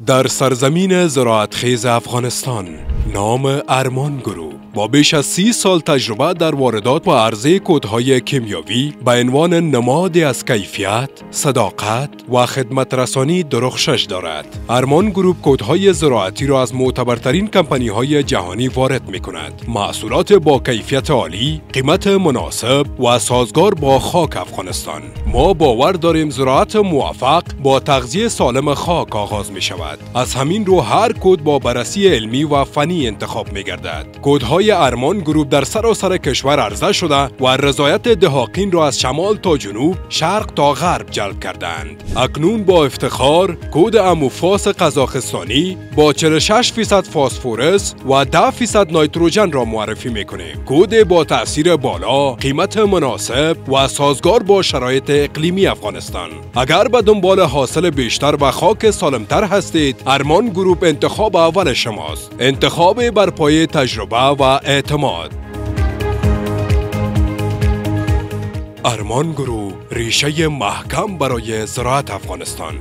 در سرزمین زراعتخیز افغانستان، نام ارمان گروپ با بیش از 30 سال تجربه در واردات و عرضه کودهای کیمیاوی به عنوان نمادی از کیفیت، صداقت و خدمت رسانی درخشش دارد. ارمان گروپ کودهای زراعتی را از معتبرترین کمپانی‌های جهانی وارد می‌کند. محصولات با کیفیت عالی، قیمت مناسب و سازگار با خاک افغانستان. ما باور داریم زراعت موفق با تغذیه سالم خاک آغاز می‌شود. از همین رو هر کود با بررسی علمی و فنی انتخاب می‌گردد. کودهای ارمان گروپ در سراسر کشور عرضه شده و رضایت دهاقین را از شمال تا جنوب، شرق تا غرب جلب کردند. اکنون با افتخار کود اموفاس قزاقستانی با 46% فسفرس و 10% نیتروژن را معرفی می‌کنیم. کود با تأثیر بالا، قیمت مناسب و سازگار با شرایط اقلیمی افغانستان. اگر به دنبال حاصل بیشتر و خاک سالمتر هستید، ارمان گروپ انتخاب اول شماست. انتخاب بر پایه تجربه و اعتماد. ارمان گروپ، ریشه محکم برای زراعت افغانستان.